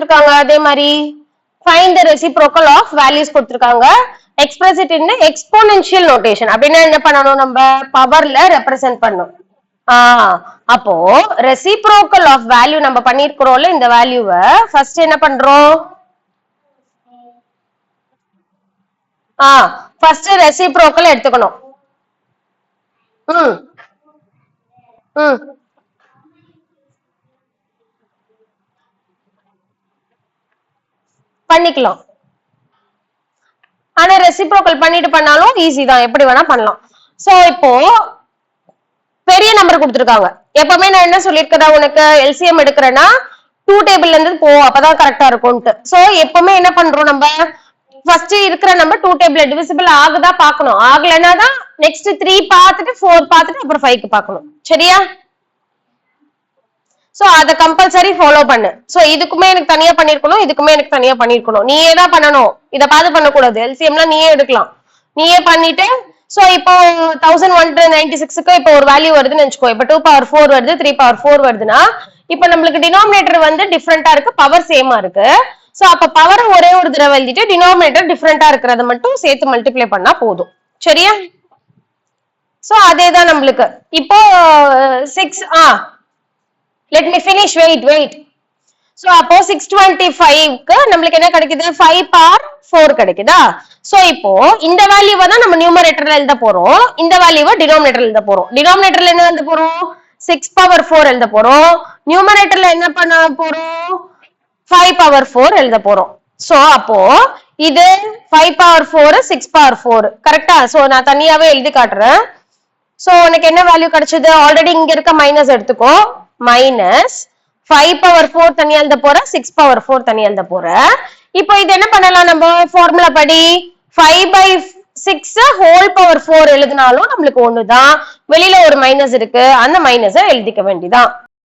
கொடுத்திருக்காங்க அதே மாதிரி find the reciprocal of values கொடுத்திருக்காங்க express it in exponential notation அப்படின்னா என்ன பண்ணணும் நம்ம பவர்ல ரெப்ரசென்ட் பண்ணணும் அப்போ reciprocal of value நம்ம பண்ணிருக்கிறோம்ல இந்த வேல்யூவை ஃபர்ஸ்ட் என்ன பண்றோம் ஃபர்ஸ்ட் reciprocal எடுத்துக்கணும் பண்ணிக்கலாம் ஆனா ரெசிப்ரோக்கல் பண்ணிட்டு பண்ணாலும் ஈஸி தான் எப்படி வேணா பண்ணலாம் சோ இப்போ பெரிய நம்பர் கொடுத்திருக்காங்க எப்பவுமே நான் என்ன சொல்லிருக்கேன் உனக்கு எல்சிஎம் எடுக்கிறேன்னா 2 டேபிள்ல இருந்து போ அப்பதான் கரெக்டா இருக்கும்ட்டு சோ எப்பவுமே என்ன பண்றோம் நம்ம ஃபர்ஸ்ட் இருக்கிற நம்பர் 2 டேபிள்ல டிவிசிபிள் ஆகுதா பார்க்கணும் ஆகலைன்னா தான் நெக்ஸ்ட் 3 பார்த்துட்டு 4 பார்த்துட்டு அப்புறம் 5க்கு பார்க்கணும் சரியா சோ அத கம்பல்சரி ஃபாலோ பண்ணு சோ இதுக்குமே எனக்கு தனியா பண்ணிருக்கணும் இதுக்குமே எனக்கு தனியா பண்ணிருக்கணும் நீயே தான் பண்ணணும் இத பாத்து பண்ணக்கூடாது எல்சிஎம்லாம் நீயே எடுக்கலாம் நீயே பண்ணிட்டு சோ இப்போ 1196க்கு இப்போ ஒரு வேல்யூ வருதுன்னு வெச்சுக்கோ இப்போ 2 பவர் 4 வருது 3 பவர் 4 வருதுன்னா இப்போ நமக்கு டினாமினேட்டர் வந்து டிஃபரெண்டா இருக்கு பவர் சேமா இருக்கு சோ அப்ப பவர் ஒரே ஒரு தடவை எழுதிட்டு டினாமினேட்டர் டிஃபரெண்டா இருக்கிறத மட்டும் சேர்த்து மல்டிப்ளை பண்ணா போதும் சரியா சோ அதேதான் நம்மளுக்கு இப்போ 6 let me finish wait so அப்போ 625 க்கு நமக்கு என்ன கிடைக்குது 5 power 4 கிடைக்குதா சோ இப்போ இந்த வேல்யூவை தான் நம்ம நியூமரேட்டர்ல எழுத போறோம் இந்த வேல்யூவை டினாமினேட்டர்ல எழுத போறோம் டினாமினேட்டர்ல என்ன எழுத போறோம் 6 power 4 எழுத போறோம் நியூமரேட்டர்ல என்ன பண்ண போறோம் 5 power 4 எழுத போறோம் சோ அப்போ இது 5 power 4 6 power 4 கரெக்ட்டா சோ நான் தனியாவே எழுதி காட்டுறேன் சோ உனக்கு என்ன வேல்யூ கிடைச்சது ஆல்ரெடி இங்க இருக்க மைனஸ் எடுத்துக்கோ மைனஸ் 5 பவர் 4 தனியா எழுத போற 6 பவர் 4 தனியா எழுத போற இப்போ இது என்ன பண்ணலாம் நம்ம ஃபார்முலா படி 5/6 ஹோல் பவர் 4 எழுதினாலும் நம்மளுக்கு ஒண்ணுதான் வெளியில ஒரு மைனஸ் இருக்கு அந்த மைனஸை எழுதிக்க வேண்டியதான்